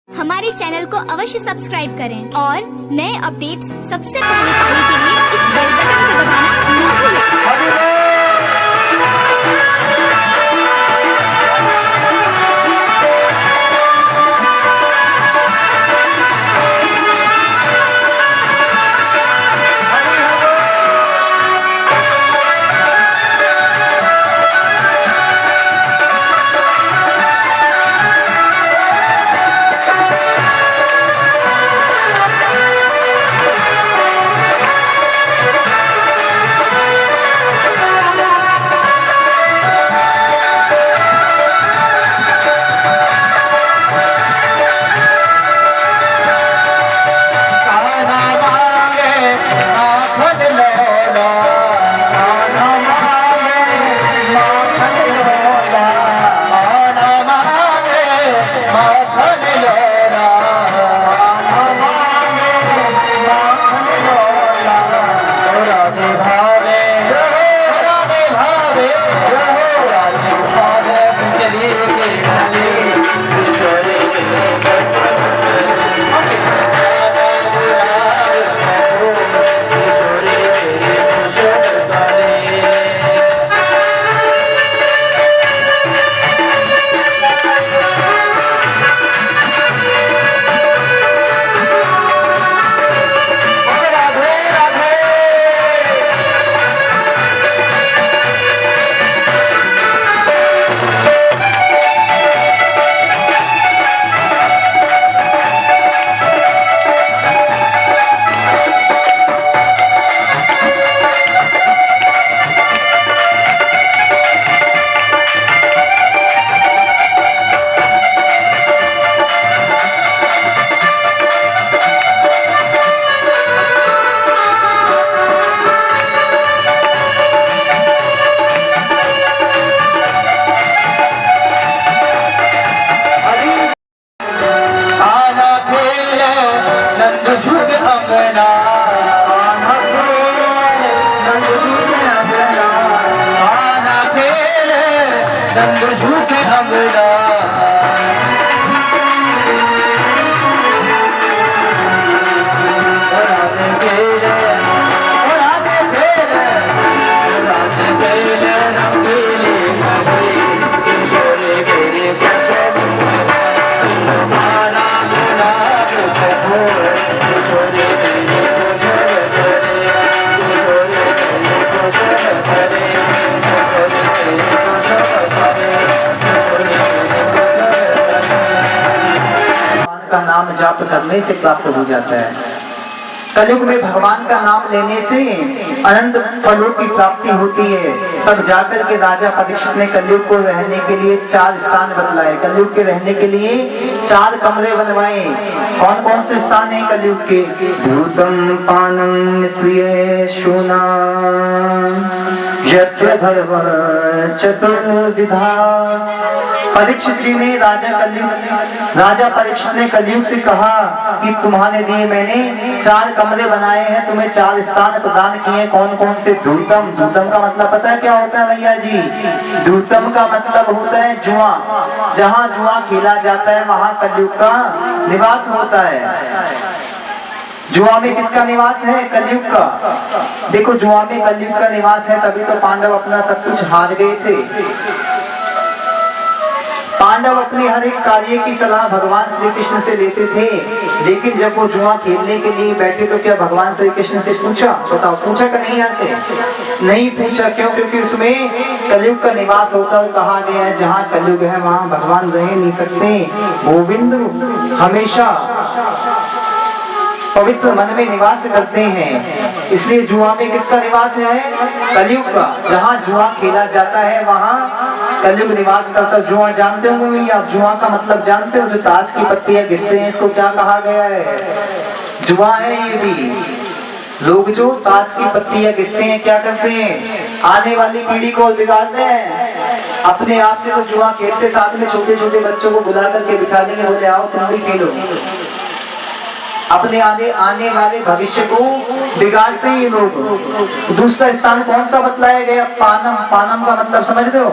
हमारे चैनल को अवश्य सब्सक्राइब करें और नए अपडेट्स सबसे पहले पाने के लिए इस बेल बटन को दबाना ना भूलें। का नाम जाप करने से प्राप्त हो जाता है। कलयुग में भगवान का नाम लेने से अनंत फलों की प्राप्ति होती है। तब जाकर के राजा परीक्षित ने कलयुग को रहने के लिए 4 स्थान बतलाए। कलयुग के रहने के लिए 4 कमरे बनवाए। कौन कौन से स्थान है कलयुग के? धूतम पानम स्त्रिय शूना यत्र धर्म चतुर्विधा। परीक्षित जी ने राजा परीक्षित ने कलयुग से कहा कि तुम्हारे लिए मैंने 4 कमरे बनाए हैं, तुम्हें 4 स्थान प्रदान किए। कौन कौन से? धूतम, धूतम का मतलब पता है क्या होता है भैया जी? धूतम का मतलब होता है जुआ। जहाँ जुआ खेला जाता है वहाँ कलयुग का निवास होता है। जुआ में किसका निवास है? कलयुग का। देखो जुआ में कलयुग का निवास है, तभी तो पांडव अपना सब कुछ हार गए थे। पांडव अपने हर एक कार्य की सलाह भगवान श्री कृष्ण से लेते थे, लेकिन जब वो जुआ खेलने के लिए बैठे तो क्या भगवान श्री कृष्ण से पूछा? बताओ, पूछा कि नहीं? ऐसे नहीं पूछा। क्यों? क्योंकि उसमें कलयुग का निवास होता है। कहा गया है जहाँ कलयुग है वहाँ भगवान रह नहीं सकते। गोविंद हमेशा पवित्र मन में निवास करते हैं। इसलिए जुआ में किसका निवास है? कलयुग का। जहाँ जुआ खेला जाता है वहाँ कलयुग निवास करता। जुआ जानते होंगे भैया आप? जुआ का मतलब जानते हो? जो ताश की पत्तियां घिसते हैं, इसको क्या कहा गया है? जुआ है ये भी। लोग जो ताश की पत्तियां घिसते हैं क्या करते हैं? आने वाली पीढ़ी को बिगाड़ते हैं। अपने आप से तो जुआ खेलते, साथ में छोटे छोटे बच्चों को बुला करके बिठा देंगे, बोले आओ तुम भी खेलो। अपने आने वाले भविष्य को बिगाड़ते हैं ये लोग। दूसरा स्थान कौन सा बतलाया गया? पानम। पानम का मतलब समझ रहे हो?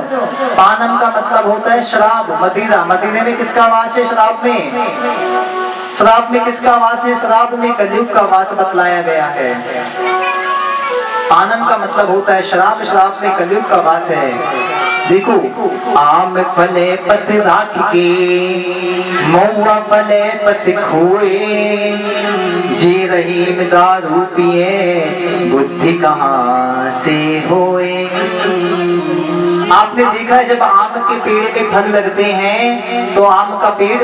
पानम का मतलब होता है शराब, मदिरा। मदीने में किसका वास है? शराब में। शराब में किसका वास है? शराब में कलयुग का वास बतलाया गया है। पानम का मतलब होता है शराब, शराब में कलयुग का वास है। देखो, आम फले पत राख के, महुआ फले पत खोए, जी रहीम दारू पिए, बुद्धि कहाँ से होए। आपने देखा है जब आम के पेड़ पे फल लगते हैं तो आम का पेड़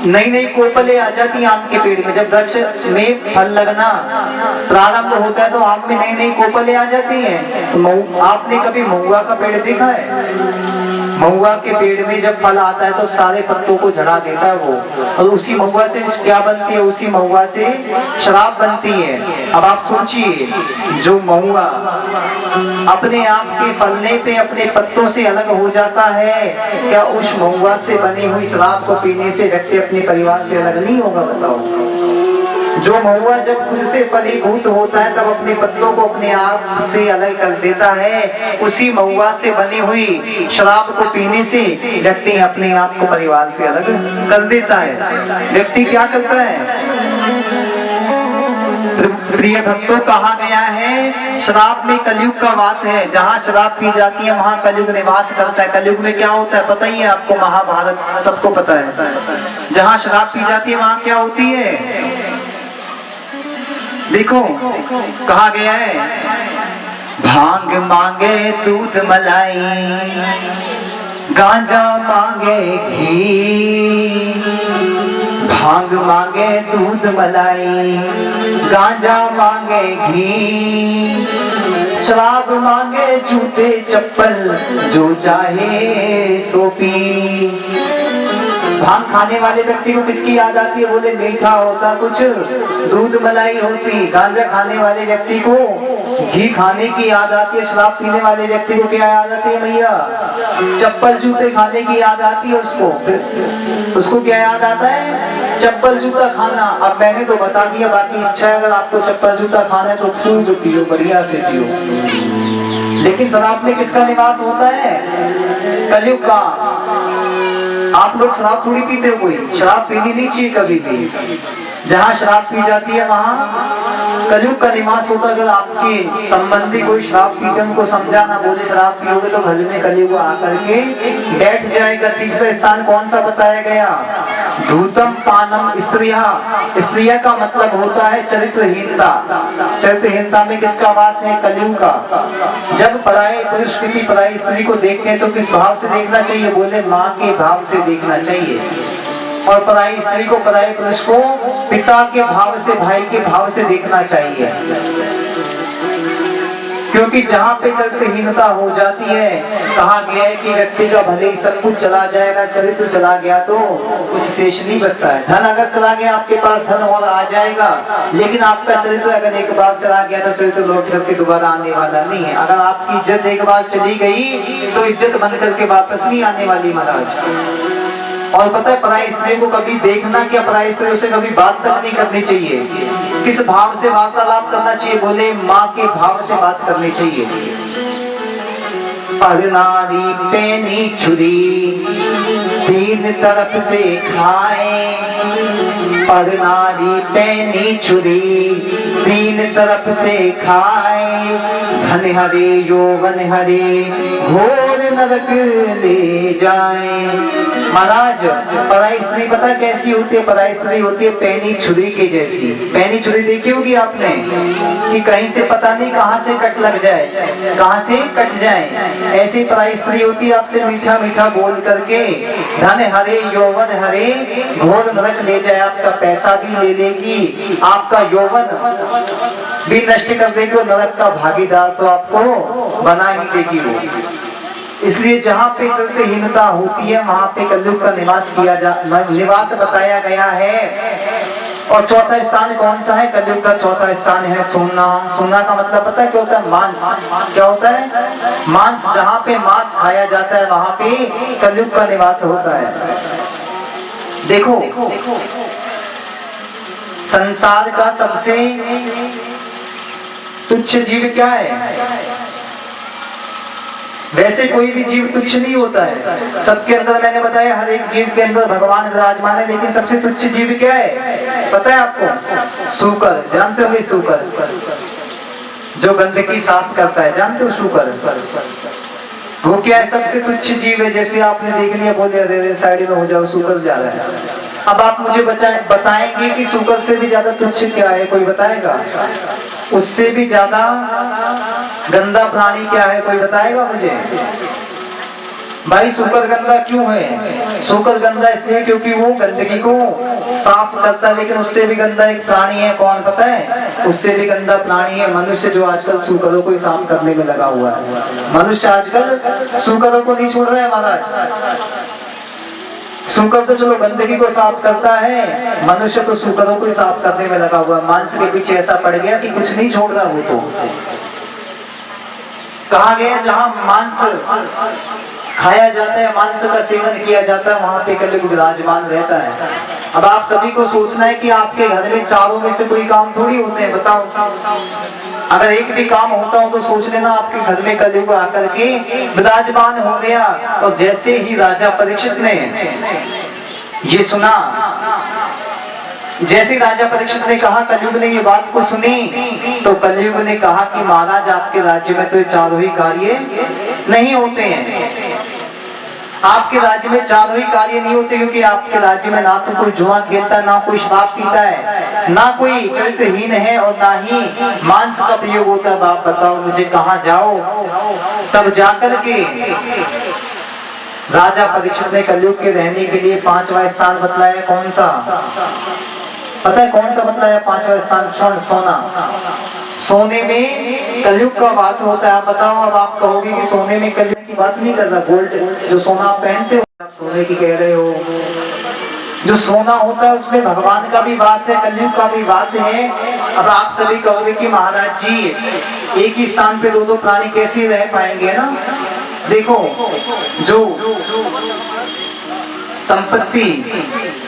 नई नई कोपलें आ जाती हैं आम के पेड़ में। जब वृक्ष में फल लगना प्रारंभ होता है तो आम में नई नई कोपलें आ जाती हैं। तो आपने कभी महुआ का पेड़ देखा है? महुआ के पेड़ में जब फल आता है तो सारे पत्तों को झड़ा देता है वो, और उसी महुआ से क्या बनती है? उसी महुआ से शराब बनती है। अब आप सोचिए, जो महुआ अपने आप के फलने पे अपने पत्तों से अलग हो जाता है, क्या उस महुआ से बनी हुई शराब को पीने से व्यक्ति अपने परिवार से अलग नहीं होगा? बताओ। जो महुआ जब खुद से फलीभूत होता है तब अपने पत्तों को अपने आप से अलग कर देता है। उसी महुआ से बनी हुई शराब को पीने से व्यक्ति अपने आप को परिवार से अलग कर देता है। व्यक्ति क्या करता है? प्रिय भक्तों, कहा गया है शराब में कलयुग का वास है। जहाँ शराब पी जाती है वहाँ कलयुग निवास करता है। कलयुग में क्या होता है पता ही है आपको, महाभारत सबको पता है। जहाँ शराब पी जाती है वहाँ क्या होती है? देखो, कहा गया है भांग मांगे दूध मलाई, गांजा मांगे घी। भांग मांगे दूध मलाई, गांजा मांगे घी, शराब मांगे जूते चप्पल, जो चाहे सो पी। भांग खाने वाले व्यक्ति को किसकी याद आती है? बोले मीठा होता कुछ, दूध मलाई होती। गांजा खाने वाले व्यक्ति को घी खाने की याद आती है। शराब पीने वाले व्यक्ति को क्या याद आती है भैया? चप्पल जूते खाने की याद आती है उसको क्या याद आता है? चप्पल जूता खाना। अब मैंने तो बता दिया, बाकी इच्छा है अगर आपको चप्पल जूता खाना है तो खूब पियो, बढ़िया से पियो। लेकिन शराब में किसका निवास होता है? कलयुग का। आप लोग शराब थोड़ी पीते हो, कोई शराब पीनी नहीं चाहिए कभी भी। जहाँ शराब पी जाती है वहाँ कलयुग का निवास होता है। अगर आपके संबंधी कोई शराब पीते उनको समझाना, बोले शराब पियोगे तो घर में कलयुग आकर के बैठ जाएगा। तीसरा स्थान कौन सा बताया गया? धूतम पानम स्त्रिया। स्त्रिया का मतलब होता है चरित्रहीनता। चरित्रहीनता में किसका वास है? कलयुग का। जब पराये पुरुष किसी पराई स्त्री को देखते हैं तो किस भाव से देखना चाहिए? बोले माँ के भाव से देखना चाहिए। और पराई स्त्री को, पराये पुरुष को पिता के भाव से, भाई के भाव से देखना चाहिए। क्योंकि जहाँ पे चरित्रहीनता हो जाती है, कहा गया है कि व्यक्ति का भले ही सब कुछ चला जाएगा, चरित्र चला गया तो कुछ शेष नहीं बचता है। धन अगर चला गया आपके पास, धन और आ जाएगा, लेकिन आपका चरित्र अगर एक बार चला गया तो चरित्र लौट करके दोबारा आने वाला नहीं है। अगर आपकी इज्जत एक बार चली गई तो इज्जत बन करके वापस नहीं आने वाली महाराज। और पता है पराई स्त्री को कभी देखना क्या, पराई स्त्री से कभी बात तक नहीं करनी चाहिए। किस भाव से वार्तालाप करना चाहिए? बोले माँ के भाव से बात करनी चाहिए। पर नारी पैनी छुरी तीन तरफ से खाए, पर नारी पैनी छुरी तीन तरफ से खाए, धन हरे यौवन हरे घोर नरक ले जाए। महाराज पराई स्त्री पता कैसी होती है? पराई स्त्री होती है पैनी छुरी के जैसी। पैनी छुरी देखी होगी आपने कि कहीं से पता नहीं कहां से कट लग जाए, कहां से कट जाए। ऐसी पराई स्त्री होती है आपसे मीठा मीठा बोल करके धन हरे यौवन हरे घोर नरक ले जाए। आपका पैसा भी ले लेगी, आपका यौवन भी नष्ट कर देगी और नरक का भागीदार तो आपको बना ही देगी वो। इसलिए जहाँ पे चरित्रहीनता होती है वहाँ पे कलयुग का निवास बताया गया है। और चौथा स्थान कौन सा है? कलयुग का चौथा स्थान है सोना। सोना का मतलब पता है क्या होता है? मांस। क्या होता है? मांस। जहाँ पे मांस खाया जाता है वहाँ पे कलयुग का निवास होता है। देखो संसार का सबसे तुच्छ जीव क्या है? वैसे कोई भी जीव तुच्छ नहीं होता है, सबके अंदर मैंने बताया हर एक जीव के अंदर भगवान विराजमान है, लेकिन सबसे तुच्छ जीव क्या है पता है आपको? सूकर। जानते होंगे सूकर, जो गंदगी साफ करता है, जानते हो सूकर? वो क्या है? सबसे तुच्छ जीव है। जैसे आपने देख लिया, बोले अरे साइड में हो जाओ, सूकर जा रहा है। अब आप मुझे बताएंगे कि सूकर से भी ज्यादा तुच्छ क्या है? कोई बताएगा? उससे भी ज्यादा गंदा प्राणी क्या है? कोई बताएगा मुझे? भाई सूकर गंदा क्यों है? सूकर गंदा इसलिए क्योंकि वो गंदगी को साफ करता है, लेकिन उससे भी गंदा एक प्राणी है, कौन पता है? उससे भी गंदा प्राणी है मनुष्य, जो आजकल सूकरों को साफ करने में लगा हुआ है। मनुष्य आजकल सूकरों को नहीं छोड़ रहा है महाराज। सूकर तो चलो गंदगी को साफ करता है, मनुष्य तो सूकरों को साफ करने में लगा हुआ है। मांस के पीछे ऐसा पड़ गया कि कुछ नहीं छोड़ रहा। वो तो कहा गया जहां मांस खाया जाता है, मांस का सेवन किया जाता है, वहां पे कलयुग विराजमान रहता है। अब आप सभी को सोचना है कि आपके घर में चारों में से कोई काम थोड़ी होते हैं, बताओ। अगर एक भी काम होता हो तो सोच लेना आपके घर में कलयुग आकर के विराजमान हो गया। और जैसे ही राजा परीक्षित ने ये सुना, जैसे राजा परीक्षित ने कहा, कलयुग ने ये बात को सुनी, तो कलयुग ने कहा कि महाराज आपके राज्य में तो ये चारों ही कार्य नहीं होते हैं। आपके राज्य में चारों ही कार्य नहीं होते, क्योंकि आपके राज्य में ना तो कोई जुआ खेलता है, ना कोई शराब पीता है, ना कोई चरित्रहीन है, और ना ही मांस का प्रयोग होता है। आप बताओ मुझे कहाँ जाओ? तब जाकर के राजा परीक्षित ने कलयुग के रहने के लिए 5वां स्थान बतलाया। कौन सा पता है? कौन सा बतलाया 5वां स्थान? सोना। सोने में कलयुग का वास होता है। आप बताओ, अब आप कहोगे कि सोने में कलयुग की बात नहीं कर रहा, गोल्ड जो सोना आप पहनते हो, आप सोने की कह रहे हो। जो सोना होता है उसमें भगवान का भी वास है, कलयुग का भी वास है। अब आप सभी कहोगे कि महाराज जी एक ही स्थान पे दो प्राणी कैसे रह पाएंगे ना? देखो, जो संपत्ति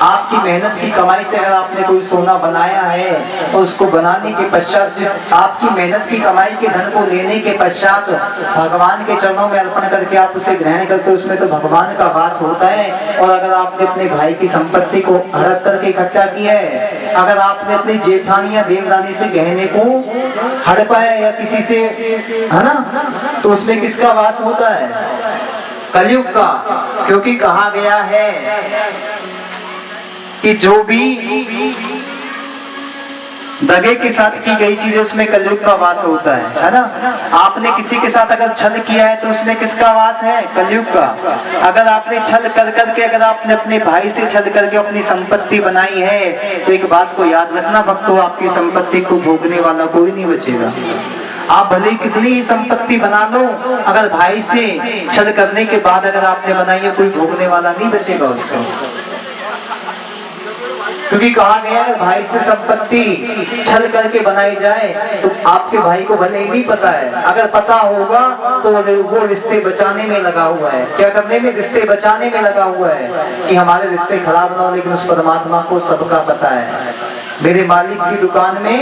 आपकी मेहनत की कमाई से अगर आपने कोई सोना बनाया है, और उसको बनाने के पश्चात जिस आपकी मेहनत की कमाई के धन को लेने के पश्चात भगवान के चरणों में अर्पण करके आप उसे ग्रहण करते हो, उसमें तो भगवान का वास होता है। और अगर आपने अपने भाई की संपत्ति को हड़प करके इकट्ठा किया है, अगर आपने अपनी जेठानी या देवरानी से गहने को हड़पा है या किसी से, है ना, तो उसमें किसका वास होता है? कलयुग का। क्योंकि कहा गया है कि जो भी दगे के साथ की गई चीज उसमें कलयुग का वास होता है ना? आपने किसी के साथ अगर छल किया है तो उसमें किसका वास है? कलयुग का। अगर आपने छल कर करके, अगर आपने अपने भाई से छल करके अपनी संपत्ति बनाई है, तो एक बात को याद रखना भक्तों, आपकी संपत्ति को भोगने वाला कोई नहीं बचेगा। आप भले कितनी ही संपत्ति बना लो, अगर भाई से छल करने के बाद अगर आपने बनाई है, कोई भोगने वाला नहीं बचेगा उसको। क्योंकि कहा गया है भाई से संपत्ति छल करके बनाई जाए तो आपके भाई को भले ही नहीं पता है, अगर पता होगा तो वो रिश्ते बचाने में लगा हुआ है। क्या करने में? रिश्ते बचाने में लगा हुआ है कि हमारे रिश्ते खराब ना हो। लेकिन उस परमात्मा को सबका पता है। मेरे मालिक की दुकान में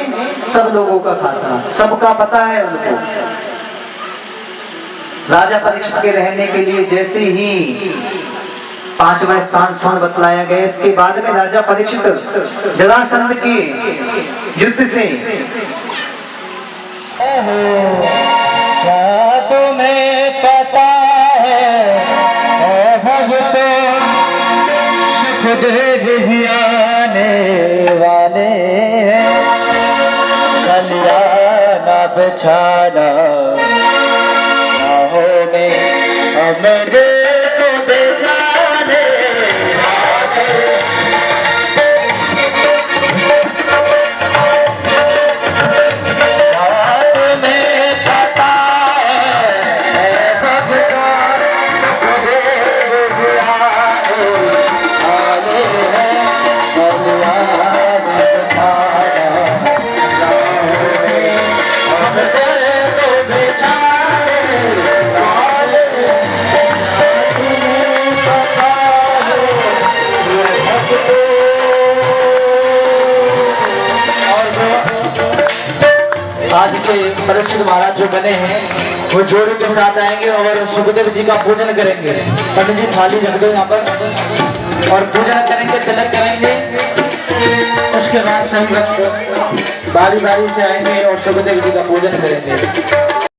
सब लोगों का खाता, सबका पता है उनको। राजा परीक्षित के रहने के लिए जैसे ही 5वां स्थान स्वर्ण बतलाया गया, इसके बाद में राजा परीक्षित जरासंध के युद्ध से क्या तुम्हें पता है भगत सुखदेव जी आने वाले हैं, कल्याण बचाना राहों में हमें आज के परीक्षित महाराज जो बने हैं वो जोड़ों के साथ आएंगे और सुखदेव जी का पूजन करेंगे। पंडित जी थाली रख दो यहाँ पर और पूजन करेंगे, तिलक करेंगे। उसके बाद सभी भक्त बारी बारी से आएंगे और सुखदेव जी का पूजन करेंगे।